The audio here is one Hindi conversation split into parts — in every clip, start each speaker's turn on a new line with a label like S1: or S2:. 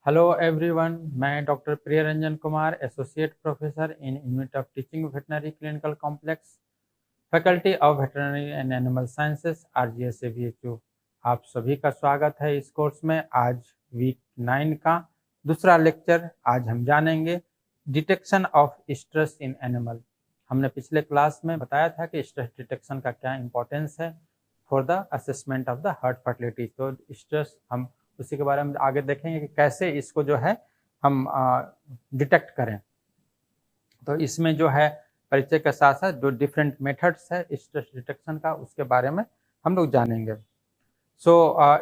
S1: हेलो एवरीवन, मैं doctor Priya Ranjan Kumar, associate professor in unit of teaching veterinary clinical complex, faculty of veterinary and animal sciences, RGS AVHU. आप सभी का स्वागत है इस कोर्स में। आज वीक 9 का दूसरा लेक्चर। आज हम जानेंगे detection of stress in animal. हमने पिछले क्लास में बताया था कि स्ट्रेस डिटेक्शन का क्या इंपॉर्टेंस है for the assessment of the herd fertility. तो स्ट्रेस हम उसी के बारे में आगे देखेंगे कि कैसे इसको जो है हम डिटेक्ट करें। तो इसमें जो है परिचय के साथ साथ जो डिफरेंट मेथड्स है स्ट्रेस डिटेक्शन का, उसके बारे में हम लोग जानेंगे।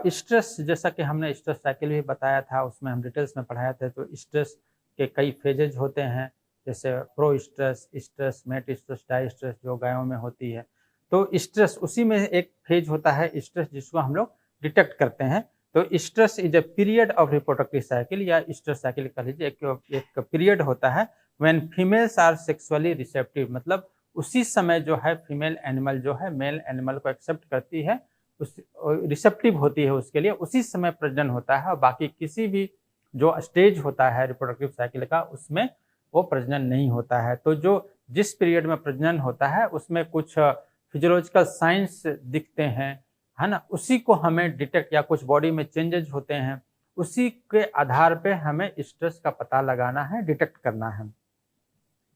S1: स्ट्रेस, जैसा कि हमने स्ट्रेस साइकिल भी बताया था, उसमें हम डिटेल्स में पढ़ाया था। तो स्ट्रेस के कई फेजेज होते हैं, जैसे prooestrus, oestrus, metoestrus, dioestrus जो गायों में होती है। तो स्ट्रेस उसी में एक फेज होता है स्ट्रेस, जिसको हम लोग डिटेक्ट करते हैं। तो oestrus is a period of reproductive cycle, या स्ट्रेस साइकिल कह लीजिए, एक पीरियड होता है when females are sexually receptive. मतलब उसी समय जो है फीमेल एनिमल जो है मेल एनिमल को एक्सेप्ट करती है, उस रिसेप्टिव होती है उसके लिए, उसी समय प्रजनन होता है। और बाकी किसी भी जो स्टेज होता है रिप्रोडक्टिव साइकिल का, उसमें वो प्रजनन नहीं होता है। तो जो जिस पीरियड में प्रजनन होता है उसमें कुछ फिजियोलॉजिकल साइंस दिखते हैं, है ना, उसी को हमें डिटेक्ट, या कुछ बॉडी में चेंजेस होते हैं, उसी के आधार पे हमें स्ट्रेस का पता लगाना है, डिटेक्ट करना है।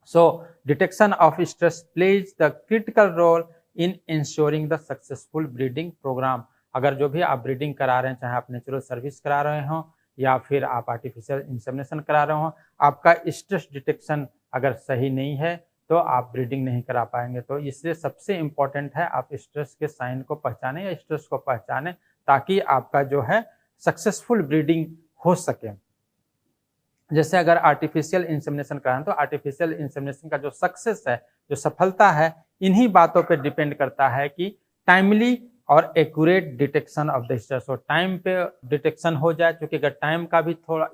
S1: So detection of stress plays the critical role in ensuring the successful breeding programme. अगर जो भी आप ब्रीडिंग करा रहे हैं, चाहे आप नेचुरल सर्विस करा रहे हो या फिर आप आर्टिफिशियल इंसेमिनेशन करा रहे हो, आपका स्ट्रेस डिटेक्शन अगर सही नहीं है तो आप ब्रीडिंग नहीं करा पाएंगे। तो इसलिए सबसे इम्पोर्टेंट है आप स्ट्रेस के साइन को पहचानें या स्ट्रेस को पहचानें, ताकि आपका जो है सक्सेसफुल ब्रीडिंग हो सके। जैसे अगर आर्टिफिशियल इंसेमिनेशन कराएं, तो आर्टिफिशियल इंसेमिनेशन का जो सक्सेस है, जो सफलता है, इन्हीं बातों पर डिपेंड करता है कि टाइमली और accurate detection of the stress हो, टाइम पे डिटेक्शन हो जाए। क्योंकि अगर टाइम का भी थोड़ा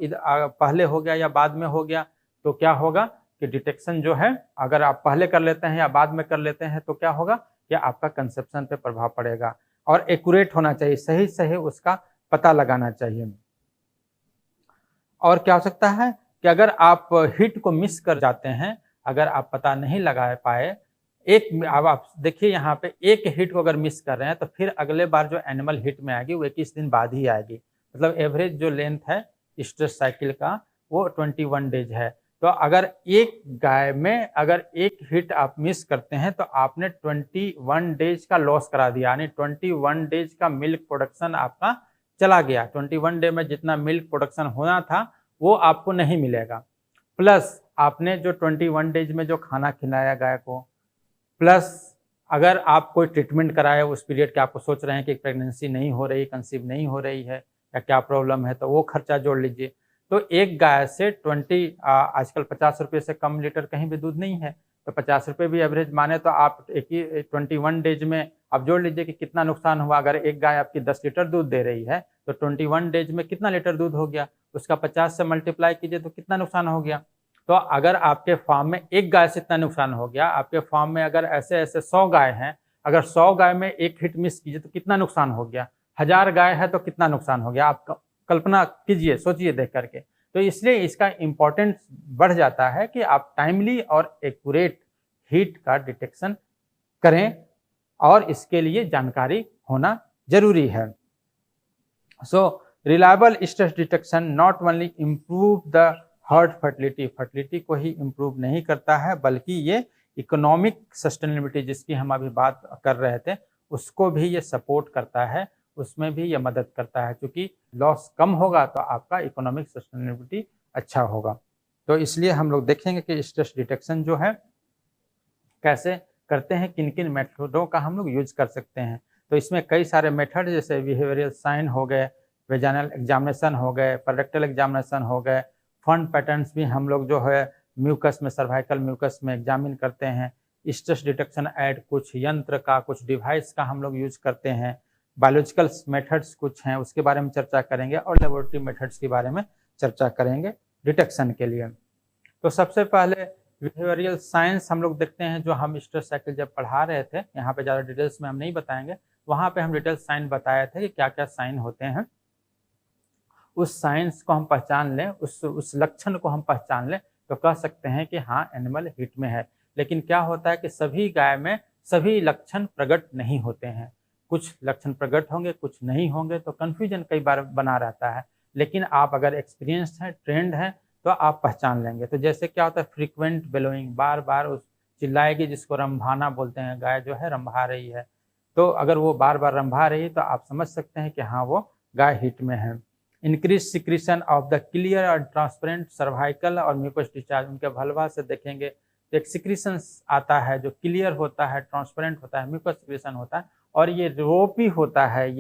S1: पहले हो गया या बाद में हो गया तो क्या होगा कि डिटेक्शन जो है, अगर आप पहले कर लेते हैं या बाद में कर लेते हैं तो क्या होगा कि आपका कंसेप्शन पे प्रभाव पड़ेगा। और एक्यूरेट होना चाहिए, सही सही उसका पता लगाना चाहिए। और क्या हो सकता है कि अगर आप हिट को मिस कर जाते हैं, अगर आप पता नहीं लगा पाए, अब आप देखिए यहाँ पे एक हिट को अगर मिस कर रहे हैं तो फिर अगले बार जो एनिमल हिट में आएगी वो 21 दिन बाद ही आएगी। मतलब एवरेज जो लेंथ है स्ट्रेस साइकिल का वो 21 डेज है। तो अगर एक गाय में अगर एक हिट आप मिस करते हैं तो आपने 21 डेज का लॉस करा दिया, यानी 21 डेज का मिल्क प्रोडक्शन आपका चला गया। 21 डे में जितना मिल्क प्रोडक्शन होना था वो आपको नहीं मिलेगा। प्लस आपने जो 21 डेज में जो खाना खिलाया गाय को, प्लस अगर आप कोई ट्रीटमेंट कराए उस पीरियड के, आपको सोच रहे हैं कि प्रेगनेंसी नहीं हो रही, कंसीव नहीं हो रही है या क्या प्रॉब्लम है, तो वो खर्चा जोड़ लीजिए। तो एक गाय से आजकल 50 रुपये से कम लीटर कहीं भी दूध नहीं है, तो 50 रुपये भी एवरेज माने तो आप 21 डेज में आप जोड़ लीजिए कि कितना नुकसान हुआ। अगर एक गाय आपकी 10 लीटर दूध दे रही है तो 21 डेज में कितना लीटर दूध हो गया, उसका 50 से मल्टीप्लाई कीजिए तो कितना नुकसान हो गया। तो अगर आपके फार्म में एक गाय से इतना नुकसान हो गया, आपके फार्म में अगर ऐसे ऐसे 100 गाय हैं, अगर 100 गाय में एक हिट मिस कीजिए तो कितना नुकसान हो गया। 1000 गाय है तो कितना नुकसान हो गया, आप कल्पना कीजिए, सोचिए देख करके। तो इसलिए इसका इम्पोर्टेंस बढ़ जाता है कि आप टाइमली और एक्यूरेट हीट का डिटेक्शन करें, और इसके लिए जानकारी होना जरूरी है। So reliable stress detection not only improve the herd fertility को ही इम्प्रूव नहीं करता है, बल्कि ये इकोनॉमिक सस्टेनेबिलिटी जिसकी हम अभी बात कर रहे थे उसको भी ये सपोर्ट करता है, उसमें भी ये मदद करता है। क्योंकि लॉस कम होगा तो आपका इकोनॉमिक सस्टेनेबिलिटी अच्छा होगा। तो इसलिए हम लोग देखेंगे कि स्ट्रेस डिटेक्शन जो है कैसे करते हैं, किन किन मेथडों का हम लोग यूज कर सकते हैं। तो इसमें कई सारे मेथड, जैसे बिहेवियरल साइन हो गए, वेजाइनल एग्जामिनेशन हो गए, रेक्टल एग्जामिनेशन हो गए, फंड पैटर्न्स भी हम लोग जो है म्यूकस में, सर्वाइकल म्यूकस में एग्जामिन करते हैं। स्ट्रेस डिटेक्शन ऐड कुछ यंत्र का, कुछ डिवाइस का हम लोग यूज करते हैं। बायोलॉजिकल मेथड्स कुछ हैं, उसके बारे में चर्चा करेंगे, और लेबोरेटरी मेथड्स के बारे में चर्चा करेंगे डिटेक्शन के लिए। तो सबसे पहले बिहेवियरल साइंस हम लोग देखते हैं, जो हम स्ट्रेस साइकिल जब पढ़ा रहे थे, यहाँ पे ज़्यादा डिटेल्स में हम नहीं बताएंगे, वहाँ पे हम डिटेल साइन बताए थे कि क्या क्या साइन होते हैं। उस साइंस को हम पहचान लें, उस लक्षण को हम पहचान लें, तो कह सकते हैं कि हाँ, एनिमल हीट में है। लेकिन क्या होता है कि सभी गाय में सभी लक्षण प्रकट नहीं होते हैं। कुछ लक्षण प्रकट होंगे, कुछ नहीं होंगे, तो कन्फ्यूजन कई बार बना रहता है। लेकिन आप अगर एक्सपीरियंस्ड हैं, ट्रेंड हैं, तो आप पहचान लेंगे। तो जैसे क्या होता है, फ्रीक्वेंट बेलोइंग, बार-बार उस चिल्लाएगी, जिसको रंभाना बोलते हैं, गाय जो है रंभा रही है। तो अगर वो बार-बार रंभा रही है, तो आप समझ सकते हैं कि हाँ, वो गाय हीट में है। Increase secretion of the clear और ट्रांसपेरेंट सर्वाइकल और म्यूकस डिस्चार्ज, उनके वल्वा से देखेंगे तो एक सिक्रीशन आता है जो क्लियर होता है, ट्रांसपेरेंट होता है, म्यूकस सिक्रीशन होता है, और ये रोपी होता है।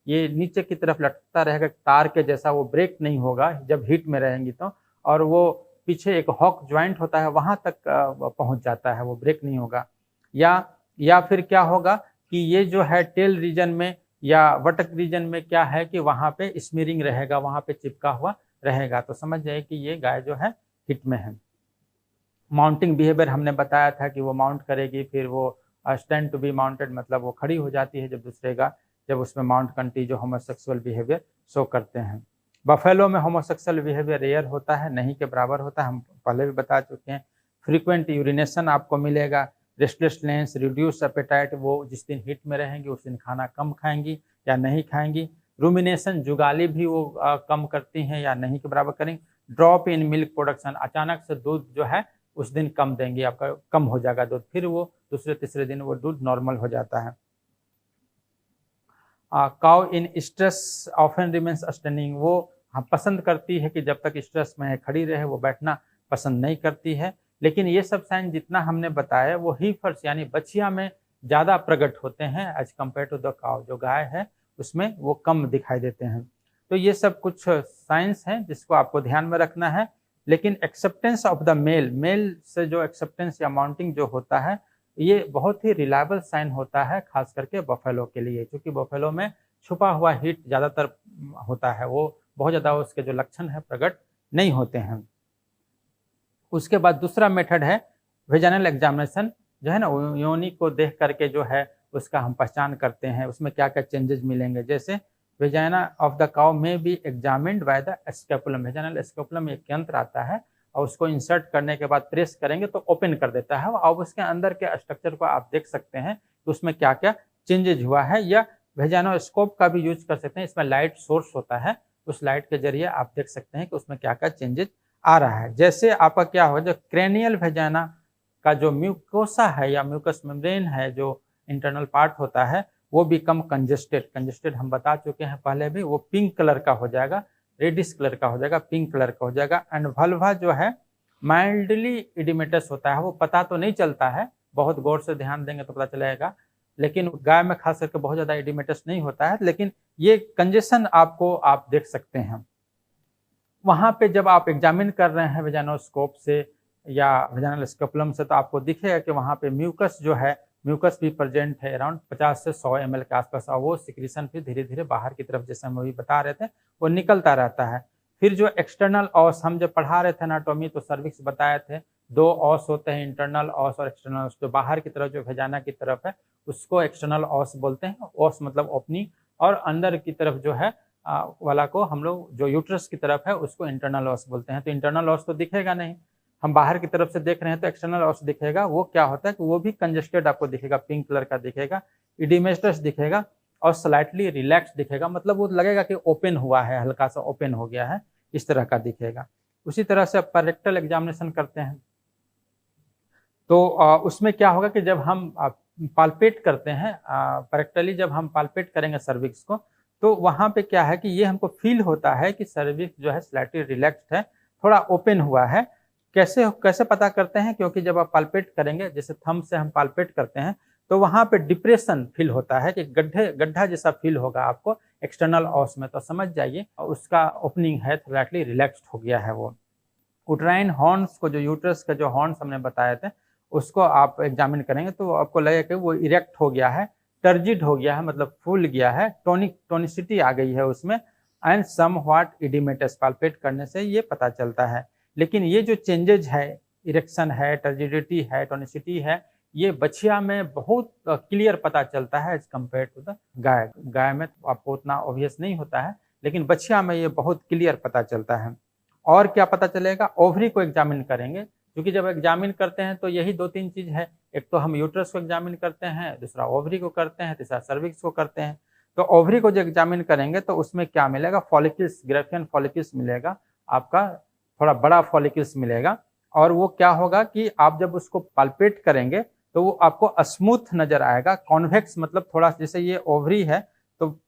S1: ये नीचे की तरफ लटकता रहेगा तार के जैसा, वो ब्रेक नहीं होगा जब हीट में रहेंगी तो, और वो पीछे एक हॉक ज्वाइंट होता है, वहाँ तक पहुँच जाता है, वो ब्रेक नहीं होगा। या फिर क्या होगा कि ये जो है टेल रीजन में या वटक रीजन में क्या है कि वहाँ पे स्मीरिंग रहेगा, वहाँ पे चिपका हुआ रहेगा। तो समझ जाइए कि ये गाय जो है हिट में है। माउंटिंग बिहेवियर हमने बताया था कि वो माउंट करेगी, फिर वो स्टैंड टू बी माउंटेड, मतलब वो खड़ी हो जाती है जब उसमें माउंट कंट्री जो होमोसेक्सुअल बिहेवियर शो करते हैं। बफेलो में होमोसेक्सुअल बिहेवियर रेयर होता है, नहीं के बराबर होता है, हम पहले भी बता चुके हैं। फ्रीक्वेंट यूरिनेशन आपको मिलेगा। रेस्टलेसनेस, रिड्यूस एपेटाइट, वो जिस दिन हीट में रहेंगी उस दिन खाना कम खाएंगी या नहीं खाएंगी। रूमिनेशन, जुगाली भी वो कम करती हैं या नहीं के बराबर करेंगी। ड्रॉप इन मिल्क प्रोडक्शन, अचानक से दूध जो है उस दिन कम देंगी, आपका कम हो जाएगा दूध, फिर वो दूसरे तीसरे दिन वो दूध नॉर्मल हो जाता है। काउ इन स्ट्रेस ऑफन रिमेन्स स्टैंडिंग, वो पसंद करती है कि जब तक स्ट्रेस में खड़ी रहे, वो बैठना पसंद नहीं करती है। लेकिन ये सब साइन जितना हमने बताया वो हीफर्स यानी बछिया में ज़्यादा प्रकट होते हैं as compare to the cow, जो गाय है उसमें वो कम दिखाई देते हैं। तो ये सब कुछ साइंस हैं जिसको आपको ध्यान में रखना है। लेकिन एक्सेप्टेंस ऑफ द मेल से जो एक्सेप्टेंस या माउंटिंग जो होता है, ये बहुत ही रिलायबल साइन होता है, खास करके बफेलो के लिए, क्योंकि बफेलो में छुपा हुआ हीट ज़्यादातर होता है, वो बहुत ज़्यादा उसके जो लक्षण है प्रकट नहीं होते हैं। उसके बाद दूसरा मेथड है वेजाइनल एग्जामिनेशन, जो है ना, योनि को देख करके जो है उसका हम पहचान करते हैं उसमें क्या क्या चेंजेस मिलेंगे। जैसे वेजाइना ऑफ द काउ में be examined by the speculum, vaginal speculum एक यंत्र आता है और उसको इंसर्ट करने के बाद प्रेस करेंगे तो ओपन कर देता है, और उसके अंदर के स्ट्रक्चर को आप देख सकते हैं कि उसमें क्या क्या चेंजेज हुआ है। या वेजाइनोस्कोप का भी यूज कर सकते हैं, इसमें लाइट सोर्स होता है, उस लाइट के जरिए आप देख सकते हैं कि उसमें क्या क्या चेंजेज आ रहा है। जैसे आपका क्या हो, जो क्रेनियल वेजाइना का जो म्यूकोसा है या म्यूकस मेम्ब्रेन है, जो इंटरनल पार्ट होता है, वो बिकम कंजेस्टेड हम बता चुके हैं पहले भी, वो पिंक कलर का हो जाएगा, रेडिश कलर का हो जाएगा, पिंक कलर का हो जाएगा। एंड वल्वा जो है माइल्डली इडिमेटस होता है, वो पता तो नहीं चलता है, बहुत गौर से ध्यान देंगे तो पता चलेगा, लेकिन गाय में खास करके बहुत ज़्यादा इडिमेटस नहीं होता है, लेकिन ये कंजेशन आपको आप देख सकते हैं। वहाँ पे जब आप एग्जामिन कर रहे हैं वेजाइनोस्कोप से या वेजाइनल स्केपुलम से, तो आपको दिखेगा कि वहाँ पे म्यूकस जो है, म्यूकस भी प्रेजेंट है अराउंड 50 से 100 ml के आसपास, और वो सिक्रीशन फिर धीरे धीरे बाहर की तरफ, जैसे हम अभी बता रहे थे, वो निकलता रहता है। फिर जो एक्सटर्नल ऑस, हम जब पढ़ा रहे थे एनाटॉमी तो सर्विक्स बताए थे, 2 ऑस होते हैं, इंटरनल ऑस और एक्सटर्नल ऑस। जो बाहर की तरफ जो वेजाइना की तरफ है उसको एक्सटर्नल ऑस बोलते हैं, ऑस मतलब ओपनिंग, और अंदर की तरफ जो है वाला को हम लोग जो यूट्रस की तरफ है उसको इंटरनल ऑस बोलते हैं। तो इंटरनल ऑस तो दिखेगा नहीं, हम बाहर की तरफ से देख रहे हैं तो एक्सटर्नल ऑस दिखेगा। वो क्या होता है कि वो भी कंजेस्टेड आपको दिखेगा, पिंक कलर का दिखेगा, इडिमेटस दिखेगा और स्लाइटली रिलैक्स दिखेगा, मतलब वो लगेगा कि ओपन हुआ है, हल्का सा ओपन हो गया है, इस तरह का दिखेगा। उसी तरह से आप रेक्टल एग्जामिनेशन करते हैं तो उसमें क्या होगा कि जब हम पाल्पेट करते हैं रेक्टली, जब हम पाल्पेट करेंगे सर्विक्स को, तो वहाँ पे क्या है कि ये हमको फील होता है कि सर्विक्स जो है स्लाइटली रिलैक्स्ड है, थोड़ा ओपन हुआ है। कैसे पता करते हैं, क्योंकि जब आप पाल्पेट करेंगे, जैसे थंब से हम पाल्पेट करते हैं, तो वहाँ पे डिप्रेशन फील होता है कि गड्ढा जैसा फील होगा आपको एक्सटर्नल ऑस में, तो समझ जाइए उसका ओपनिंग है, स्लाइटली रिलैक्स्ड हो गया है वो। उटराइन हॉर्न्स को, जो यूट्रस का जो हॉर्न्स हमने बताए थे, उसको आप एग्जामिन करेंगे तो आपको लगेगा कि वो इरेक्ट हो गया है, टर्जिड हो गया है, मतलब फूल गया है, टोनिसिटी आ गई है उसमें, एंड सम व्हाट इडिमेटस, पाल्पेट करने से ये पता चलता है। लेकिन ये जो चेंजेज है, इरेक्शन है, टर्जिडिटी है, टोनिसिटी है, ये बछिया में बहुत क्लियर पता चलता है एज कम्पेयर टू द गाय। गाय में आपको उतना ऑब्वियस नहीं होता है, लेकिन बछिया में ये बहुत क्लियर पता चलता है। और क्या पता चलेगा, ओवरी को एग्जामिन करेंगे, क्योंकि जब एग्जामिन करते हैं तो यही 2-3 चीज है, एक तो हम यूट्रस को एग्जामिन करते हैं, दूसरा ओवरी को करते हैं, तीसरा सर्विक्स को करते हैं। तो ओवरी को जो एग्जामिन करेंगे तो उसमें क्या मिलेगा, फॉलिकल्स, ग्राफियन फॉलिकल्स मिलेगा, आपका थोड़ा बड़ा फॉलिकल्स मिलेगा। और वो क्या होगा कि आप जब उसको पाल्पेट करेंगे तो वो आपको स्मूथ नजर आएगा, कॉन्वेक्स, मतलब थोड़ा, जैसे ये ओवरी है तो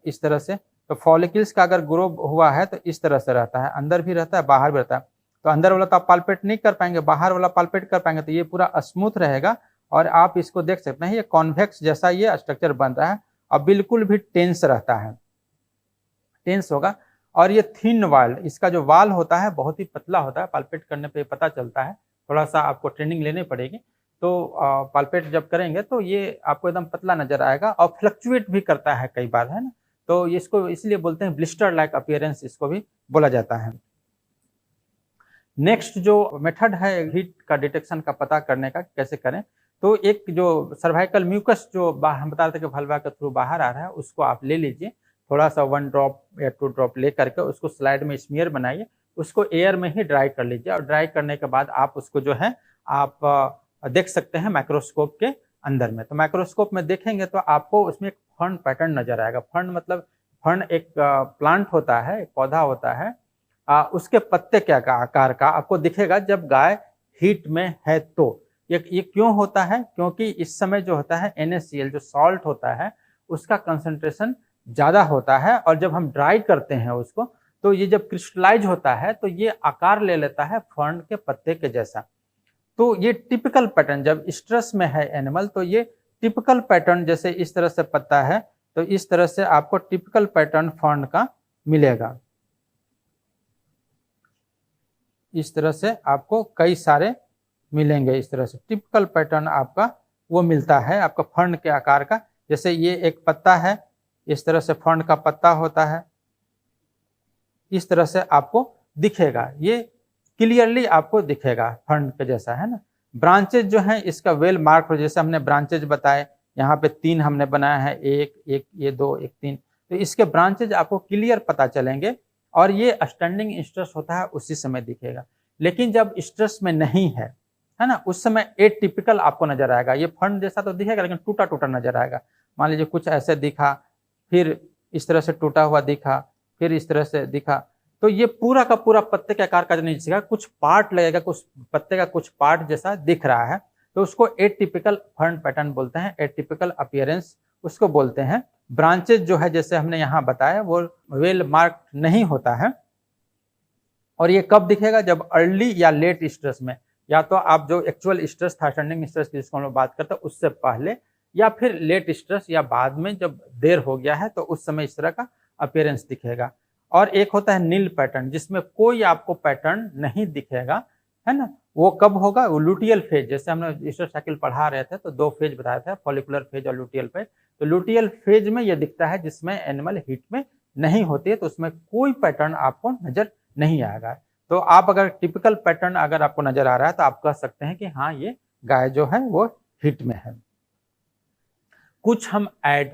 S1: इस तरह से, तो फॉलिकल्स का अगर ग्रो हुआ है तो इस तरह से रहता है, अंदर भी रहता है बाहर भी रहता है। तो अंदर वाला तो आप पाल्पेट नहीं कर पाएंगे, बाहर वाला पाल्पेट कर पाएंगे, तो ये पूरा स्मूथ रहेगा। और आप इसको देख सकते हैं, ये कॉन्वेक्स जैसा ये स्ट्रक्चर बन रहा है और बिल्कुल भी टेंस रहता है, टेंस होगा। और ये थिन वाल, इसका जो वाल होता है बहुत ही पतला होता है, पाल्पेट करने पे पता चलता है, थोड़ा सा आपको ट्रेनिंग लेनी पड़ेगी। तो पाल्पेट जब करेंगे तो ये आपको एकदम पतला नजर आएगा और फ्लक्चुएट भी करता है कई बार, है ना। तो इसको इसलिए बोलते हैं ब्लिस्टर लाइक अपीयरेंस, इसको भी बोला जाता है। नेक्स्ट जो मेथड है हीट का डिटेक्शन का पता करने का, कैसे करें, तो एक जो सर्वाइकल म्यूकस जो हम बता रहे थे कि वल्वा के थ्रू बाहर आ रहा है, उसको आप ले लीजिए, थोड़ा सा 1 ड्रॉप या 2 ड्रॉप ले करके उसको स्लाइड में स्मीयर बनाइए, उसको एयर में ही ड्राई कर लीजिए। और ड्राई करने के बाद आप उसको जो है आप देख सकते हैं माइक्रोस्कोप के अंदर में। तो माइक्रोस्कोप में देखेंगे तो आपको उसमें एक फर्न पैटर्न नजर आएगा। फर्न मतलब, फर्न एक प्लांट होता है, एक पौधा होता है, उसके पत्ते क्या का आकार का आपको दिखेगा जब गाय हीट में है। तो ये क्यों होता है, क्योंकि इस समय जो होता है NaCl जो सॉल्ट होता है उसका कंसंट्रेशन ज्यादा होता है, और जब हम ड्राई करते हैं उसको तो ये जब क्रिस्टलाइज होता है तो ये आकार ले लेता है फर्न के पत्ते के जैसा। तो ये टिपिकल पैटर्न, जब स्ट्रेस में है एनिमल तो ये टिपिकल पैटर्न, जैसे इस तरह से पत्ता है तो इस तरह से आपको टिपिकल पैटर्न फर्न का मिलेगा। इस तरह से आपको कई सारे मिलेंगे, इस तरह से टिपिकल पैटर्न आपका वो मिलता है आपका फर्न के आकार का। जैसे ये एक पत्ता है, इस तरह से फर्न का पत्ता होता है, इस तरह से आपको दिखेगा, ये क्लियरली आपको दिखेगा फर्न के जैसा, है ना। ब्रांचेज जो है इसका वेल मार्क, जैसे हमने ब्रांचेज बताए, यहाँ पे 3 हमने बनाया है, एक ये 2 एक 3, तो इसके ब्रांचेज आपको क्लियर पता चलेंगे। और ये स्टैंडिंग स्ट्रेस होता है उसी समय दिखेगा। लेकिन जब स्ट्रेस में नहीं है ना, उस समय एटिपिकल आपको नजर आएगा। ये फर्न जैसा तो दिखेगा लेकिन टूटा टूटा नजर आएगा। मान लीजिए कुछ ऐसे दिखा, फिर इस तरह से टूटा हुआ दिखा, फिर इस तरह से दिखा, तो ये पूरा का पूरा पत्ते के आकार का नहीं दिखेगा, कुछ पार्ट लगेगा, कुछ पत्ते का कुछ पार्ट जैसा दिख रहा है, तो उसको एटिपिकल फर्न पैटर्न बोलते हैं, एटिपिकल अपीयरेंस उसको बोलते हैं। ब्रांचेज जो है जैसे हमने यहाँ बताया वो वेल मार्क नहीं होता है। और ये कब दिखेगा, जब अर्ली या लेट स्ट्रेस में, या तो आप जो एक्चुअल स्ट्रेस था, स्टैंडिंग स्ट्रेस की जिसको हम लोग बात करते हैं उससे पहले, या फिर लेट स्ट्रेस या बाद में जब देर हो गया है तो उस समय इस तरह का अपीयरेंस दिखेगा। और एक होता है नील पैटर्न, जिसमें कोई आपको पैटर्न नहीं दिखेगा, है ना। वो कब होगा, वो लुटियल फेज, जैसे हमने स्ट्रेस साइकिल पढ़ा रहे थे तो 2 फेज बताया था, फॉलिकुलर फेज और लुटियल फेज। तो लुटियल फेज में ये दिखता है जिसमें एनिमल हीट में नहीं होती है, तो उसमें कोई पैटर्न आपको नजर नहीं आएगा। तो आप अगर टिपिकल पैटर्न अगर आपको नजर आ रहा है तो आप कह सकते हैं कि हाँ ये गाय जो है वो हीट में है। कुछ हम ऐड,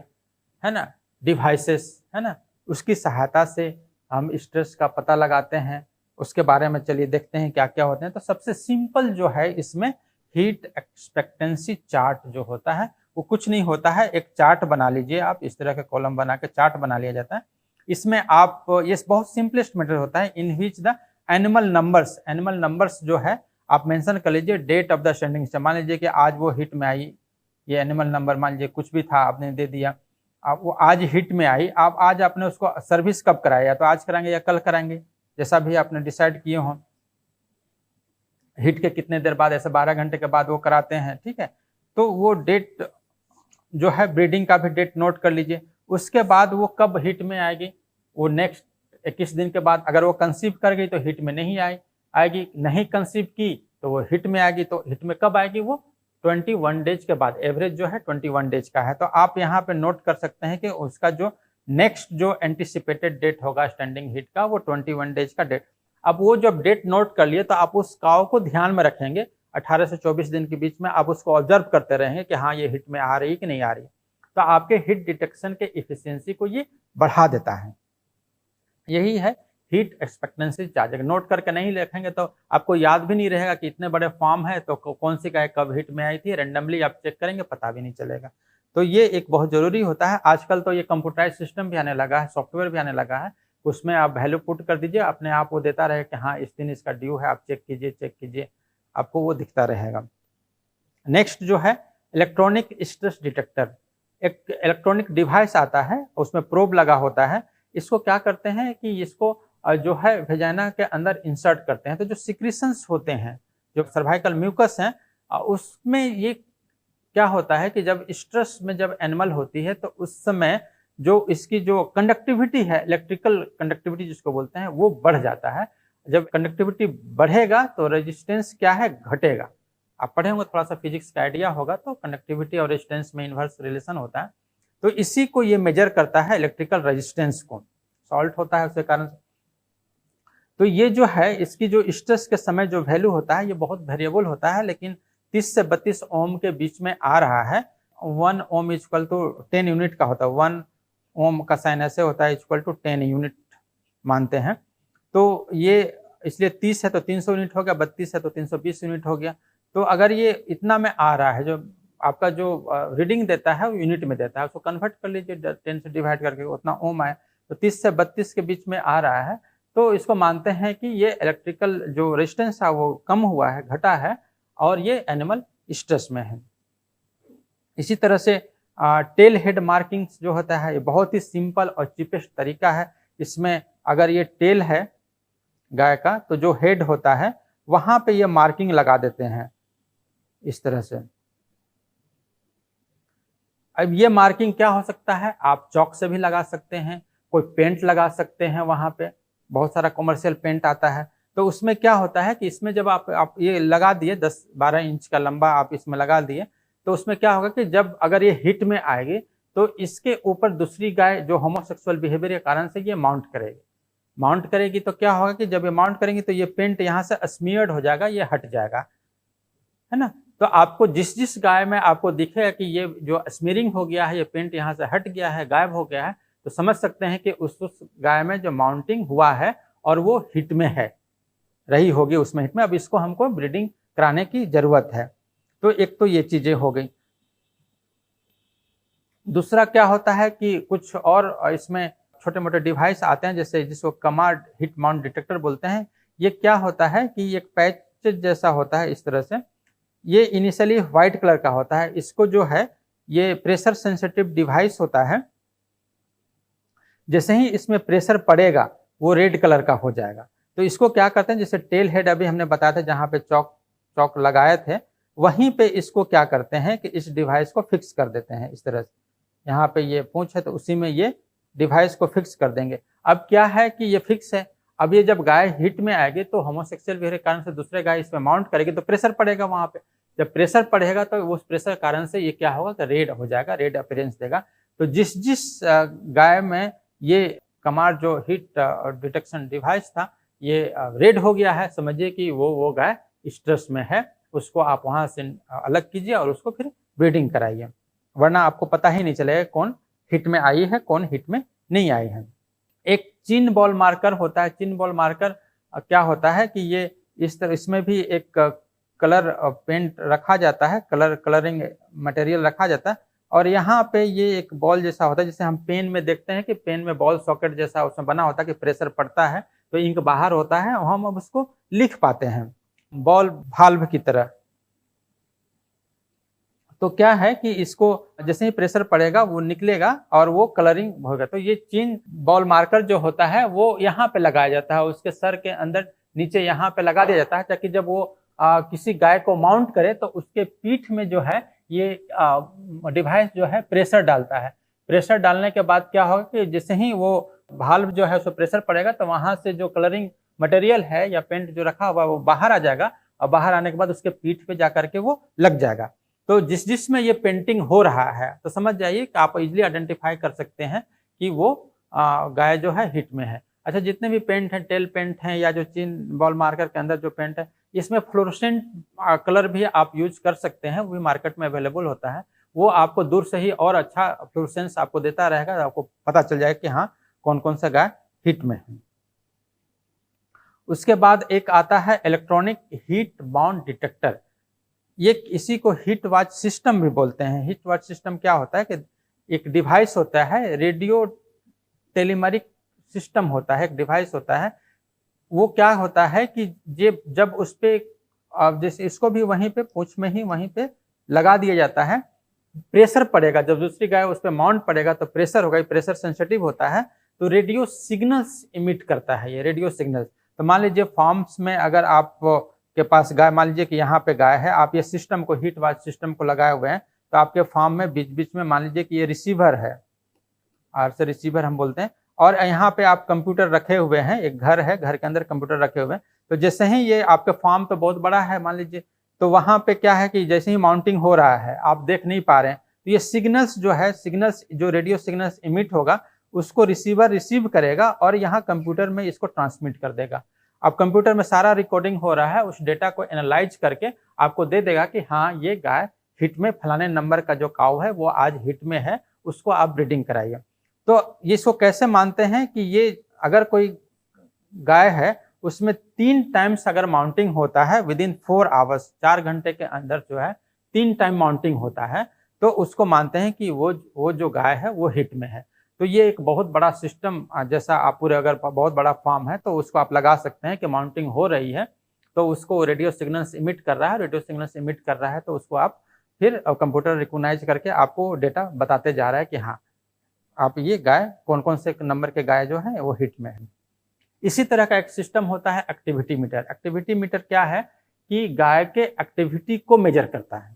S1: है ना, डिवाइसेस, है ना, उसकी सहायता से हम स्ट्रेस का पता लगाते हैं। उसके बारे में चलिए देखते हैं क्या क्या होते हैं। तो सबसे सिंपल जो है इसमें हीट एक्सपेक्टेंसी चार्ट जो होता है वो कुछ नहीं होता है, एक चार्ट बना लीजिए आप, इस तरह का कॉलम बना के चार्ट बना लिया जाता है। इसमें आप, ये बहुत सिंपलेस्ट मेथड होता है, in which the animal numbers जो है आप मेंशन कर लीजिए, date of the standing stage. मान लीजिए कि आज वो हिट में आई, ये एनिमल नंबर मान लीजिए कुछ भी था आपने दे दिया, आप वो आज हिट में आई, आप आज आपने उसको सर्विस कब कराया, या तो आज कराएंगे या कल कराएंगे, जैसा भी आपने डिसाइड किए हों। हिट के कितने देर बाद, ऐसे 12 घंटे के बाद वो कराते हैं, ठीक है। तो वो डेट जो है ब्रीडिंग का भी डेट नोट कर लीजिए। उसके बाद वो कब हिट में आएगी, वो नेक्स्ट 21 दिन के बाद। अगर वो कंसीव कर गई तो हिट में नहीं आएगी, नहीं कंसीव की तो वो हिट में आएगी। तो हिट में कब आएगी, वो 21 डेज के बाद, एवरेज जो है 21 डेज का है। तो आप यहाँ पे नोट कर सकते हैं कि उसका जो नेक्स्ट जो एंटिसिपेटेड डेट होगा स्टैंडिंग हिट का, वो 21 डेज का डेट। अब वो जब डेट नोट कर लिए तो आप उस काव को ध्यान में रखेंगे, 18 से 24 दिन के बीच में आप उसको ऑब्जर्व करते रहेंगे कि हाँ ये हिट में आ रही है कि नहीं आ रही। तो आपके हिट डिटेक्शन के इफिशियंसी को ये बढ़ा देता है। यही है हीट एक्सपेक्टेंसी चार्ज। अगर नोट करके नहीं लिखेंगे तो आपको याद भी नहीं रहेगा कि इतने बड़े फॉर्म है तो कौन सी गाय कब हिट में आई थी, रेंडमली आप चेक करेंगे पता भी नहीं चलेगा। तो ये एक बहुत ज़रूरी होता है। आजकल तो ये कंप्यूटराइज सिस्टम भी आने लगा है, सॉफ्टवेयर भी आने लगा है, उसमें आप वैल्यू पुट कर दीजिए, अपने आप वो देता रहे कि हाँ इस दिन इसका ड्यू है, आप चेक कीजिए, आपको वो दिखता रहेगा। नेक्स्ट जो है इलेक्ट्रॉनिक स्ट्रेस डिटेक्टर, एक इलेक्ट्रॉनिक डिवाइस आता है, उसमें प्रोब लगा होता है। इसको क्या करते हैं कि इसको जो है वेजाइना के अंदर इंसर्ट करते हैं, तो जो सिक्रीशंस होते हैं, जो सर्वाइकल म्यूकस हैं, उसमें ये क्या होता है कि जब स्ट्रेस में जब एनिमल होती है तो उस समय जो इसकी जो कंडक्टिविटी है, इलेक्ट्रिकल कंडक्टिविटी जिसको बोलते हैं, वो बढ़ जाता है। जब कंडक्टिविटी बढ़ेगा तो रेजिस्टेंस क्या है, घटेगा। आप पढ़े होंगे, थोड़ा सा फिजिक्स का आइडिया होगा, तो कंडक्टिविटी और रेजिस्टेंस में इन्वर्स रिलेशन होता है। तो इसी को ये मेजर करता है, इलेक्ट्रिकल रेजिस्टेंस को। सॉल्ट होता है उसके कारण। तो ये जो है इसकी जो स्ट्रेस के समय जो वैल्यू होता है ये बहुत वेरिएबल होता है, लेकिन 30 से 32 ओम के बीच में आ रहा है। 1 ओम इक्वल टू 10 यूनिट का होता है। 1 ओम का साइन ऐसे होता है, इक्वल टू 10 यूनिट मानते हैं। तो ये इसलिए 30 है तो 300 यूनिट हो गया, 32 है तो 320 यूनिट हो गया। तो अगर ये इतना में आ रहा है, जो आपका जो रीडिंग देता है वो यूनिट में देता है, उसको कन्वर्ट कर लीजिए 10 से डिवाइड करके, उतना ओम आए, तो 30 से 32 के बीच में आ रहा है। तो इसको मानते हैं कि ये इलेक्ट्रिकल जो रेजिस्टेंस है वो कम हुआ है, घटा है, और ये एनिमल स्ट्रेस में है। इसी तरह से टेल हेड मार्किंग्स जो होता है, ये बहुत ही सिंपल और चीपेस्ट तरीका है। इसमें अगर ये टेल है गाय का, तो जो हेड होता है वहां पे ये मार्किंग लगा देते हैं इस तरह से। अब ये मार्किंग क्या हो सकता है, आप चौक से भी लगा सकते हैं, कोई पेंट लगा सकते हैं, वहां पे बहुत सारा कमर्शियल पेंट आता है। तो उसमें क्या होता है कि इसमें जब आप ये लगा दिए, 10-12 इंच का लंबा आप इसमें लगा दिए, तो उसमें क्या होगा कि जब अगर ये हिट में आएगी तो इसके ऊपर दूसरी गाय जो होमोसेक्सुअल बिहेवियर के कारण से ये माउंट करेगी। तो क्या होगा कि जब ये माउंट करेंगी तो ये पेंट यहाँ से स्मीयर्ड हो जाएगा, ये हट जाएगा, है ना। तो आपको जिस गाय में आपको दिखेगा कि ये जो स्मीयरिंग हो गया है, ये पेंट यहाँ से हट गया है, गायब हो गया है, तो समझ सकते हैं कि उस गाय में जो माउंटिंग हुआ है और वो हिट में है, रही होगी उसमें हिट में। अब इसको हमको ब्रीडिंग कराने की जरूरत है। तो एक तो ये चीजें हो गई। दूसरा क्या होता है कि कुछ और इसमें छोटे मोटे डिवाइस आते हैं, जैसे जिसको कमांड हिट माउंट डिटेक्टर बोलते हैं। ये क्या होता है कि एक पैच जैसा होता है इस तरह से, ये इनिशियली व्हाइट कलर का होता है। इसको जो है ये प्रेशर सेंसिटिव डिवाइस होता है, जैसे ही इसमें प्रेशर पड़ेगा वो रेड कलर का हो जाएगा। तो इसको क्या करते हैं, जैसे टेल हेड अभी हमने बताया था जहाँ पे चौक लगाए थे, वहीं पे इसको क्या करते हैं कि इस डिवाइस को फिक्स कर देते हैं इस तरह से। यहाँ पे ये पूंछ है तो उसी में ये डिवाइस को फिक्स कर देंगे। अब क्या है कि ये फिक्स है, अब ये जब गाय हिट में आएगी तो होमोसेक्सुअल बिहेवियर के कारण से दूसरे गाय इसमें माउंट करेगी, तो प्रेशर पड़ेगा वहां पे। जब प्रेशर पड़ेगा तो उस प्रेशर कारण से ये क्या होगा कि रेड हो जाएगा, रेड अपीयरेंस देगा। तो जिस गाय में ये कमांड जो हिट डिटेक्शन डिवाइस था ये रेड हो गया है, समझिए कि वो गाय स्ट्रेस में है, उसको आप वहां से अलग कीजिए और उसको फिर ब्रीडिंग कराइए, वरना आपको पता ही नहीं चलेगा कौन हिट में आई है, कौन हिट में नहीं आई है। एक चिन बॉल मार्कर होता है। चिन बॉल मार्कर क्या होता है कि ये इस तरह, इसमें भी एक कलर पेंट रखा जाता है, कलरिंग मटेरियल रखा जाता है, और यहाँ पे ये एक बॉल जैसा होता है, जैसे हम पेन में देखते हैं कि पेन में बॉल सॉकेट जैसा उसमें बना होता है कि प्रेशर पड़ता है तो इंक बाहर होता है और हम अब उसको लिख पाते हैं बॉल वाल्व की तरह। तो क्या है कि इसको जैसे ही प्रेशर पड़ेगा वो निकलेगा और वो कलरिंग होगा। तो ये चिन बॉल मार्कर जो होता है वो यहाँ पे लगाया जाता है, उसके सर के अंदर नीचे यहाँ पे लगा दिया जाता है, ताकि जब वो किसी गाय को माउंट करे तो उसके पीठ में जो है ये डिवाइस जो है प्रेशर डालता है। प्रेशर डालने के बाद क्या होगा कि जैसे ही वो वाल्व जो है उसको प्रेशर पड़ेगा तो वहां से जो कलरिंग मटेरियल है या पेंट जो रखा हुआ वो बाहर आ जाएगा, और बाहर आने के बाद उसके पीठ पे जाकर के वो लग जाएगा। तो जिसमें ये पेंटिंग हो रहा है तो समझ जाइए कि आप इजीली आइडेंटिफाई कर सकते हैं कि वो गाय जो है हिट में है। अच्छा, जितने भी पेंट हैं, टेल पेंट हैं या जो चिन बॉल मार्कर के अंदर जो पेंट है, इसमें फ्लोरोसेंट कलर भी आप यूज कर सकते हैं, वो भी मार्केट में अवेलेबल होता है। वो आपको दूर से ही और अच्छा फ्लोरोसेंस आपको देता रहेगा, आपको पता चल जाएगा कि हाँ कौन कौन सा गाय हीट में है। उसके बाद एक आता है इलेक्ट्रॉनिक हीट बाउंड डिटेक्टर। ये इसी को हीट वॉच सिस्टम भी बोलते हैं। हीट वॉच सिस्टम क्या होता है कि एक डिवाइस होता है, रेडियो टेलीमेरिक सिस्टम होता है, एक डिवाइस होता है। वो क्या होता है कि ये जब उस पे जैसे इसको भी वहीं पे पूंछ में ही वहीं पे लगा दिया जाता है, प्रेशर पड़ेगा, जब दूसरी गाय उस पर माउंट पड़ेगा तो प्रेशर होगा, प्रेशर सेंसिटिव होता है तो रेडियो सिग्नल्स इमिट करता है ये रेडियो सिग्नल्स। तो मान लीजिए फार्म्स में अगर आप के पास गाय, मान लीजिए कि यहाँ पे गाय है, आप ये सिस्टम को हीट वॉच सिस्टम को लगाए हुए हैं, तो आपके फार्म में बीच बीच में मान लीजिए कि ये रिसीवर है, आर से रिसीवर हम बोलते हैं, और यहाँ पे आप कंप्यूटर रखे हुए हैं, एक घर है, घर के अंदर कंप्यूटर रखे हुए हैं। तो जैसे ही ये आपके फार्म तो बहुत बड़ा है मान लीजिए, तो वहाँ पे क्या है कि जैसे ही माउंटिंग हो रहा है आप देख नहीं पा रहे हैं, तो ये सिग्नल्स जो है, सिग्नल्स जो रेडियो सिग्नल्स इमिट होगा उसको रिसीवर रिसीव करेगा और यहाँ कंप्यूटर में इसको ट्रांसमिट कर देगा। अब कंप्यूटर में सारा रिकॉर्डिंग हो रहा है, उस डेटा को एनालाइज करके आपको दे देगा कि हाँ ये गाय हिट में फलाने नंबर का जो काऊ है वो आज हिट में है, उसको आप ब्रीडिंग कराइए। तो इसको कैसे मानते हैं कि ये अगर कोई गाय है उसमें 3 टाइम्स अगर माउंटिंग होता है विदिन 4 आवर्स, 4 घंटे के अंदर जो है 3 टाइम माउंटिंग होता है, तो उसको मानते हैं कि वो जो गाय है वो हिट में है। तो ये एक बहुत बड़ा सिस्टम, जैसा आप पूरे अगर बहुत बड़ा फार्म है तो उसको आप लगा सकते हैं कि माउंटिंग हो रही है तो उसको रेडियो सिग्नल्स इमिट कर रहा है, रेडियो सिग्नल्स इमिट कर रहा है तो उसको आप फिर कंप्यूटर रिकॉग्नाइज करके आपको डेटा बताते जा रहा है कि हाँ आप ये गाय कौन कौन से नंबर के गाय जो है वो हिट में है। इसी तरह का एक सिस्टम होता है एक्टिविटी मीटर। एक्टिविटी मीटर क्या है कि गाय के एक्टिविटी को मेजर करता है।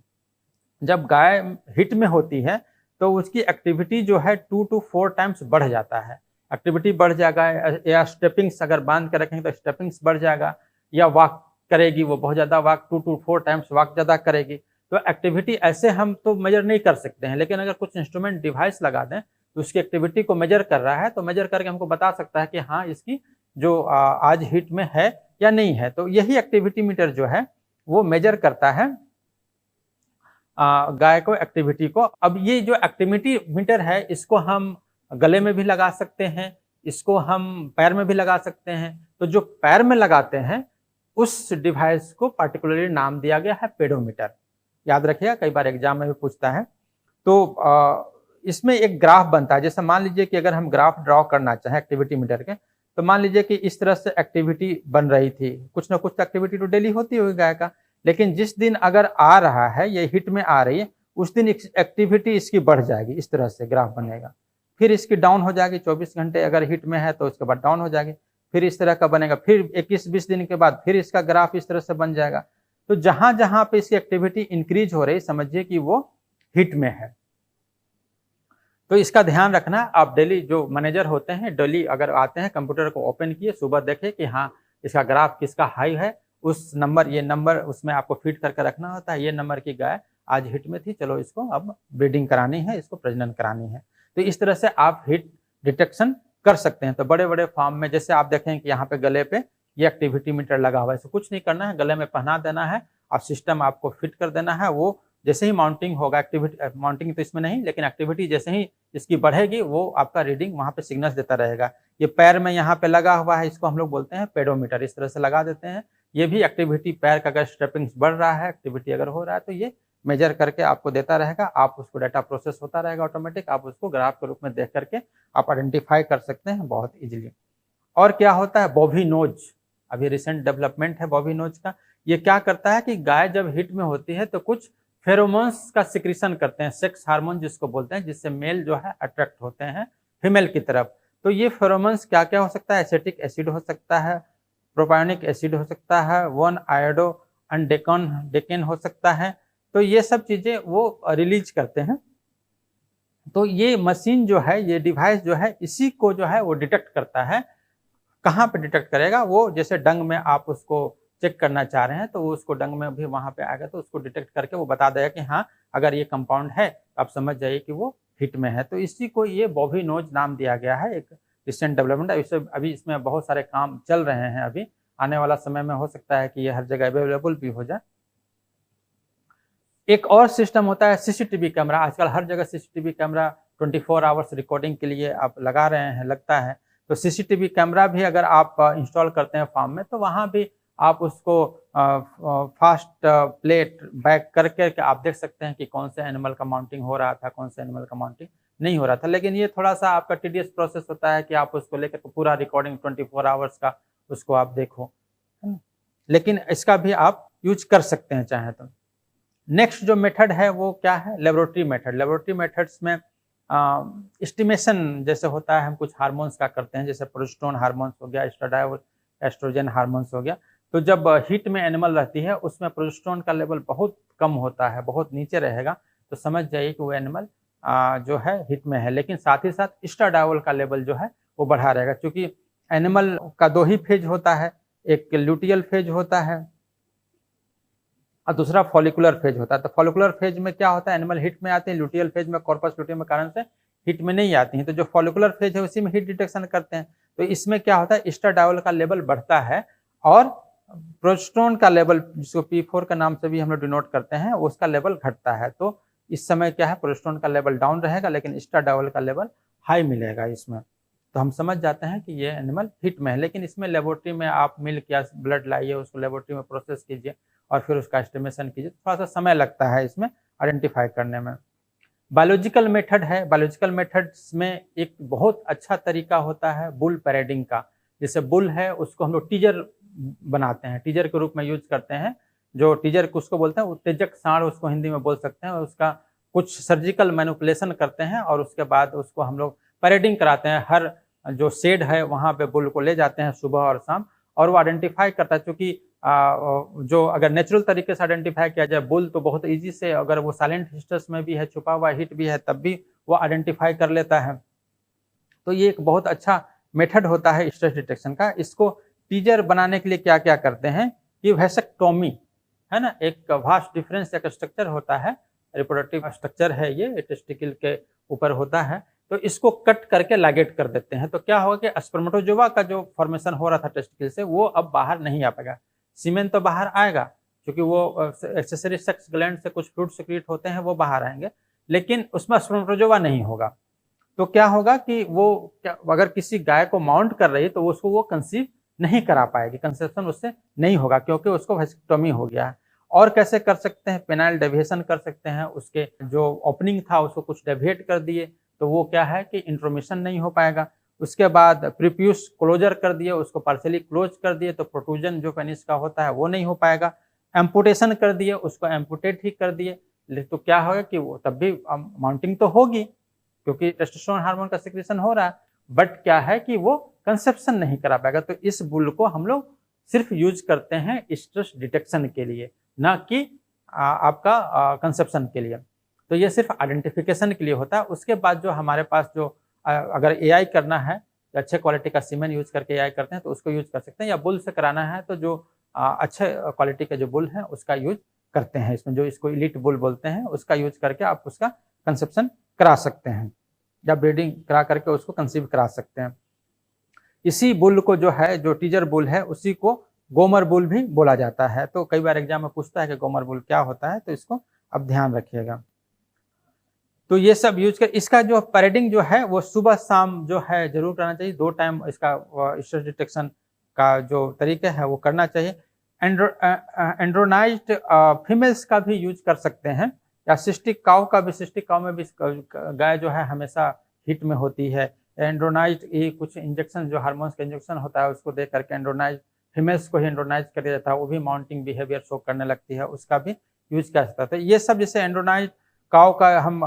S1: जब गाय हिट में होती है तो उसकी एक्टिविटी जो है 2 to 4 टाइम्स बढ़ जाता है। एक्टिविटी बढ़ जाएगा, या स्टेपिंग्स अगर बांध कर रखेंगे तो स्टेपिंग्स बढ़ जाएगा, या वॉक करेगी वो बहुत ज़्यादा, वॉक 2 to 4 टाइम्स वॉक ज़्यादा करेगी। तो एक्टिविटी ऐसे हम तो मेजर नहीं कर सकते हैं, लेकिन अगर कुछ इंस्ट्रूमेंट डिवाइस लगा दें तो उसकी एक्टिविटी को मेजर कर रहा है, तो मेजर करके हमको बता सकता है कि हाँ इसकी जो आज हिट में है या नहीं है। तो यही एक्टिविटी मीटर जो है वो मेजर करता है गाय को एक्टिविटी को। अब ये जो एक्टिविटी मीटर है इसको हम गले में भी लगा सकते हैं, इसको हम पैर में भी लगा सकते हैं। तो जो पैर में लगाते हैं उस डिवाइस को पार्टिकुलरली नाम दिया गया है पेडोमीटर। याद रखिएगा, कई बार एग्जाम में भी पूछता है। तो इसमें एक ग्राफ बनता है। जैसे मान लीजिए कि अगर हम ग्राफ ड्रॉ करना चाहें एक्टिविटी मीटर के, तो मान लीजिए कि इस तरह से एक्टिविटी बन रही थी, कुछ ना कुछ एक्टिविटी तो डेली होती होगी गाय का, लेकिन जिस दिन अगर आ रहा है ये हिट में आ रही है उस दिन एक्टिविटी इसकी बढ़ जाएगी, इस तरह से ग्राफ बनेगा। फिर इसकी डाउन हो जाएगी, 24 घंटे अगर हिट में है तो उसके बाद डाउन हो जाएगी, फिर इस तरह का बनेगा, फिर 21-20 दिन के बाद फिर इसका ग्राफ इस तरह से बन जाएगा। तो जहां जहां पे इसकी एक्टिविटी इंक्रीज हो रही, समझिए कि वो हिट में है। तो इसका ध्यान रखना। आप डेली जो मैनेजर होते हैं डेली अगर आते हैं कंप्यूटर को ओपन किए, सुबह देखें कि हाँ इसका ग्राफ किसका हाई है, उस नंबर ये नंबर उसमें आपको फीड करके रखना होता है। ये नंबर की गाय आज हिट में थी, चलो इसको अब ब्रीडिंग करानी है, इसको प्रजनन करानी है। तो इस तरह से आप हिट डिटेक्शन कर सकते हैं। तो बड़े बड़े फार्म में जैसे आप देखें कि यहाँ पे गले पे ये एक्टिविटी मीटर लगा हुआ है, इसको कुछ नहीं करना है, गले में पहना देना है और सिस्टम आपको फिट कर देना है। वो जैसे ही माउंटिंग होगा, एक्टिविटी माउंटिंग तो इसमें नहीं, लेकिन एक्टिविटी जैसे ही इसकी बढ़ेगी वो आपका रीडिंग वहाँ पे सिग्नल्स देता रहेगा। ये पैर में यहाँ पे लगा हुआ है, इसको हम लोग बोलते हैं पेडोमीटर, इस तरह से लगा देते हैं। ये भी एक्टिविटी पैर का अगर स्टेपिंग्स बढ़ रहा है, एक्टिविटी अगर हो रहा है तो ये मेजर करके आपको देता रहेगा। आप उसको डाटा प्रोसेस होता रहेगा ऑटोमेटिक, आप उसको ग्राफ के रूप में देख करके आप आइडेंटिफाई कर सकते हैं बहुत इजीली। और क्या होता है बोविनोज, अभी रिसेंट डेवलपमेंट है बोविनोज का। ये क्या करता है कि गाय जब हिट में होती है तो कुछ फेरोमोन्स का सिक्रीशन करते हैं, सेक्स हार्मोन जिसको बोलते हैं, जिससे मेल जो है अट्रैक्ट होते हैं फीमेल की तरफ। तो ये फेरोमोन्स क्या क्या हो सकता है, एसिटिक एसिड हो सकता है, प्रोपायोनिक एसिड हो सकता है, 1 आयोडो डेकेन हो सकता है। तो ये सब चीजें वो रिलीज करते हैं। तो ये मशीन जो है, ये डिवाइस जो है, इसी को जो है वो डिटेक्ट करता है। कहाँ पे डिटेक्ट करेगा, वो जैसे डंग में आप उसको चेक करना चाह रहे हैं तो वो उसको डंग में भी वहाँ पे आएगा, तो उसको डिटेक्ट करके वो बता देगा कि हाँ अगर ये कंपाउंड है तो आप समझ जाइए कि वो हिट में है। तो इसी को ये बोविनोज नाम दिया गया है, एक रिसेंट डेवलपमेंट। अभी इसमें बहुत सारे काम चल रहे हैं, अभी आने वाला समय में हो सकता है कि ये हर जगह अवेलेबल भी हो जाए। एक और सिस्टम होता है सीसीटीवी कैमरा। आजकल हर जगह सीसीटीवी कैमरा 24 आवर्स रिकॉर्डिंग के लिए आप लगा रहे हैं, लगता है। तो सीसीटीवी कैमरा भी अगर आप इंस्टॉल करते हैं फार्म में, तो वहाँ भी आप उसको फास्ट प्लेट बैक कर करके आप देख सकते हैं कि कौन से एनिमल का माउंटिंग हो रहा था, कौन से एनिमल का माउंटिंग नहीं हो रहा था। लेकिन ये थोड़ा-सा आपका टीडियस प्रोसेस होता है कि आप उसको लेकर के पूरा रिकॉर्डिंग 24 आवर्स का उसको आप देखो, है ना? लेकिन इसका भी आप यूज़ कर सकते हैं चाहें तो। नेक्स्ट जो मेथड है वो क्या है? Laboratory method. लेबोरेटरी मेथड्स में एस्टिमेशन जैसे होता है, हम कुछ हार्मोन्स का करते हैं, जैसे प्रोजेस्टेरोन हार्मोन्स हो गया, एस्ट्राडायोल एस्ट्रोजन हार्मोन्स हो गया। तो जब हीट में एनिमल रहती है, उसमें प्रोजेस्टेरोन का लेवल बहुत कम होता है, बहुत नीचे रहेगा, तो समझ जाइए कि वो एनिमल जो है हीट में है। लेकिन साथ ही साथ एस्ट्राडायोल का लेवल जो है वो बढ़ा रहेगा, क्योंकि एनिमल का 2 ही फेज होता है, एक ल्यूटियल फेज होता है और दूसरा फॉलिकुलर फेज होता है। तो फॉलिकुलर फेज में क्या होता है, एनिमल हीट में आते हैं, ल्यूटियल फेज में कॉर्पस लुटियम के कारण से हीट में नहीं आती हैं। तो जो फॉलिकुलर फेज है उसी में हीट डिटेक्शन करते हैं। तो इसमें क्या होता है, एस्ट्राडायोल का लेवल बढ़ता है और प्रोजेस्टेरोन का लेवल, जिसको P4 के नाम से भी हम लोग डिनोट करते हैं, उसका लेवल घटता है। तो इस समय क्या है, प्रोजेस्टेरोन का लेवल डाउन रहेगा, लेकिन एस्ट्राडायोल का लेवल हाई मिलेगा इसमें। तो हम समझ जाते हैं कि ये एनिमल हीट में है। लेकिन इसमें लेबोरेटरी में आप मिल्क या ब्लड लाइए, उसको लेबोरेटरी में प्रोसेस कीजिए और फिर उसका एस्टिमेशन कीजिए। थोड़ा सा समय लगता है इसमें आइडेंटिफाई करने में। बायोलॉजिकल मेथड है। बायोलॉजिकल मेथड्स में एक बहुत अच्छा तरीका होता है बुल पैरेडिंग का। जैसे बुल है, उसको हम लोग टीजर बनाते हैं, टीजर के रूप में यूज करते हैं। जो टीजर उसको बोलते हैं, उत्तेजक सांड उसको हिंदी में बोल सकते हैं। उसका कुछ सर्जिकल मैनिपुलेशन करते हैं और उसके बाद उसको हम लोग पैरेडिंग कराते हैं। हर जो शेड है वहाँ पे बुल को ले जाते हैं सुबह और शाम, और वो आइडेंटिफाई करता है। क्योंकि जो अगर नेचुरल तरीके से आइडेंटिफाई किया जाए बुल, तो बहुत इजी से, अगर वो साइलेंट हिस्टस में भी है, छुपा हुआ हिट भी है, तब भी वो आइडेंटिफाई कर लेता है। तो ये एक बहुत अच्छा मेथड होता है स्ट्रेस डिटेक्शन का। इसको टीजर बनाने के लिए क्या क्या करते हैं कि वेसेक्टोमी है ना, एक वास्ट डिफरेंस एक स्ट्रक्चर होता है, रिप्रोडक्टिव स्ट्रक्चर है ये, टेस्टिकल के ऊपर होता है। तो इसको कट करके लाइगेट कर देते हैं। तो क्या होगा कि स्पर्मेटोजोआ का जो फॉर्मेशन हो रहा था टेस्टिकल से, वो अब बाहर नहीं आ पाएगा। सीमेन तो बाहर आएगा, क्योंकि वो एक्सेसरी सेक्स ग्लैंड से कुछ फ्लूइड सिक्रीट होते हैं, वो बाहर आएंगे, लेकिन उसमें स्पर्मेटोजोआ नहीं होगा। तो क्या होगा कि वो अगर किसी गाय को माउंट कर रही है, तो उसको वो कंसीव नहीं करा पाएगी, कंसेप्शन उससे नहीं होगा, क्योंकि उसको वेसेक्टोमी हो गया है। और कैसे कर सकते हैं, पेनाइल डेविएशन कर सकते हैं, उसके जो ओपनिंग था उसको कुछ डेविएट कर दिए, तो वो क्या है कि इंट्रोमिशन नहीं हो पाएगा। उसके बाद प्रीप्यूस क्लोजर कर दिए, उसको पार्शियली क्लोज कर दिए, तो प्रोट्रूजन जो पेनिस का होता है वो नहीं हो पाएगा। एम्पुटेशन कर दिए, उसको एम्पुटेट ही कर दिए, तो क्या होगा कि वो तब भी माउंटिंग तो होगी, क्योंकि टेस्टोस्टेरोन हार्मोन का सिक्रेशन हो रहा है, बट क्या है कि वो कंसेप्शन नहीं करा पाएगा। तो इस बुल को हम लोग सिर्फ यूज करते हैं स्ट्रेस डिटेक्शन के लिए, ना कि आपका कंसेप्शन के लिए। तो ये सिर्फ आइडेंटिफिकेशन के लिए होता है। उसके बाद जो हमारे पास जो अगर एआई करना है, तो अच्छे क्वालिटी का सीमेन यूज करके एआई करते हैं, तो उसको यूज कर सकते हैं। या बुल से कराना है, तो जो अच्छे क्वालिटी के जो बुल है उसका यूज करते हैं। इसमें जो इसको इलीट बुल बोलते हैं, उसका यूज करके आप उसका कंसेप्शन करा सकते हैं, या ब्रीडिंग करा करके उसको कंसीव करा सकते हैं। इसी बुल को जो है, जो टीजर बुल है, उसी को गोमर बुल भी बोला जाता है। तो कई बार एग्जाम में पूछता है कि गोमर बुल क्या होता है, तो इसको अब ध्यान रखिएगा। तो ये सब यूज कर, इसका जो पैरेडिंग जो है वो सुबह शाम जो है जरूर करना चाहिए। 2 टाइम इसका स्ट्रेस डिटेक्शन का जो तरीका है वो करना चाहिए। एंड्रोनाइज्ड फीमेल्स का भी यूज कर सकते हैं, या सिस्टिक काउ का भी। सिस्टिक काउ में भी गाय जो है हमेशा हीट में होती है। एंड्रोनाइज्ड ये कुछ इंजेक्शन, जो हार्मोन्स का इंजेक्शन होता है, उसको दे करके एंड्रोनाइज फीमेल्स को ही एंड्रोनाइज कर दिया जाता है, वो भी माउंटिंग बिहेवियर शो करने लगती है, उसका भी यूज कर सकता है। तो ये सब जैसे एंड्रोनाइज काउ का हम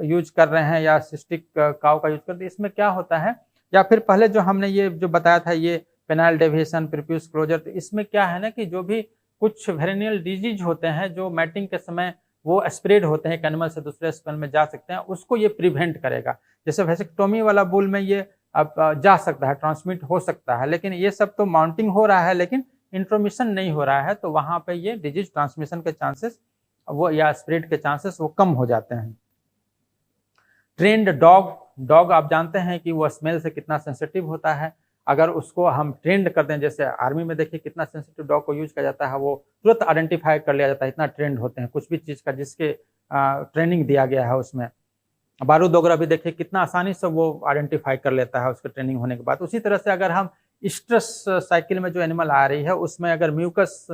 S1: यूज कर रहे हैं, या सिस्टिक काउ का यूज कर रहे हैं, इसमें क्या होता है, या फिर पहले जो हमने ये जो बताया था, ये पेनाइल डेविएशन, प्रीप्यूस क्लोजर, तो इसमें क्या है ना कि जो भी कुछ वेरिनियल डिजीज होते हैं जो मैटिंग के समय वो स्प्रेड होते हैं, एक एनिमल से दूसरे एनिमल में जा सकते हैं, उसको ये प्रिवेंट करेगा। जैसे वेसेक्टोमी वाला बुल में ये अब जा सकता है, ट्रांसमिट हो सकता है, लेकिन ये सब तो माउंटिंग हो रहा है, लेकिन इंट्रोमिशन नहीं हो रहा है, तो वहाँ पे ये डिजीज ट्रांसमिशन के चांसेस वो या स्प्रेड के चांसेस वो कम हो जाते हैं। ट्रेंड डॉग आप जानते हैं कि वो स्मेल से कितना सेंसिटिव होता है। अगर उसको हम ट्रेंड कर दें, जैसे आर्मी में देखिए कितना सेंसिटिव डॉग को यूज किया जाता है, वो तुरंत आइडेंटिफाई कर लिया जाता है, इतना ट्रेंड होते हैं कुछ भी चीज़ का, जिसके ट्रेनिंग दिया गया है उसमें। बारूद वगैरह भी देखिए कितना आसानी से वो आइडेंटिफाई कर लेता है उसके ट्रेनिंग होने के बाद। उसी तरह से अगर हम स्ट्रेस साइकिल में जो एनिमल आ रही है उसमें अगर म्यूकस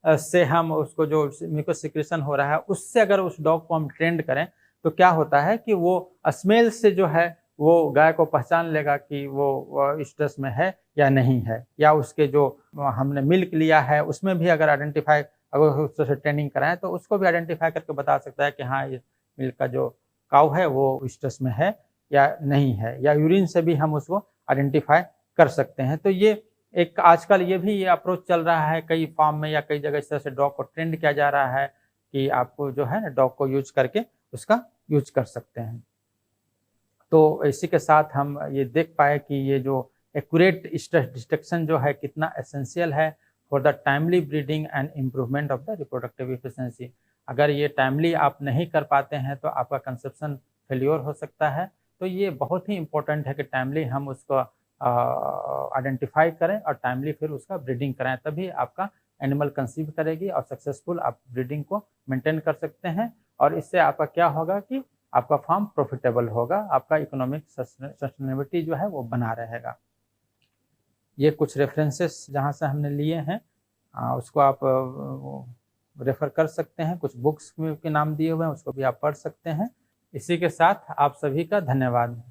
S1: से हम उसको जो म्यूकस सिक्रेशन हो रहा है उससे अगर उस डॉग को हम ट्रेंड करें तो क्या होता है कि वो स्मेल से जो है वो गाय को पहचान लेगा कि वो स्ट्रेस में है या नहीं है, या उसके जो हमने मिल्क लिया है उसमें भी अगर आइडेंटिफाई अगर उस तरह से ट्रेनिंग कराएं तो उसको भी आइडेंटिफाई करके बता सकता है कि हाँ ये मिल्क का जो काऊ है वो स्ट्रेस में है या नहीं है, या यूरिन से भी हम उसको आइडेंटिफाई कर सकते हैं। तो ये एक आजकल ये अप्रोच चल रहा है कई फार्म में या कई जगह इस तरह से डॉग को ट्रेंड किया जा रहा है कि आपको जो है ना डॉग को यूज करके उसका यूज कर सकते हैं। तो इसी के साथ हम ये देख पाए कि ये जो एक्यूरेट स्ट्रेस डिटेक्शन जो है कितना एसेंशियल है for the timely breeding and improvement of the reproductive efficiency. अगर ये टाइमली आप नहीं कर पाते हैं तो आपका कंसेप्शन फेल्योर हो सकता है। तो ये बहुत ही इम्पोर्टेंट है कि टाइमली हम उसको आइडेंटिफाई करें और टाइमली फिर उसका ब्रीडिंग कराएं, तभी आपका एनिमल कंसीव करेगी और सक्सेसफुल आप ब्रीडिंग को मेंटेन कर सकते हैं। और इससे आपका क्या होगा कि आपका फार्म प्रॉफिटेबल होगा, आपका इकोनॉमिक सस्टेनेबिलिटी जो है वो बना रहेगा। ये कुछ रेफरेंसेस जहाँ से हमने लिए हैं उसको आप रेफर कर सकते हैं। कुछ बुक्स के नाम दिए हुए हैं उसको भी आप पढ़ सकते हैं। इसी के साथ आप सभी का धन्यवाद।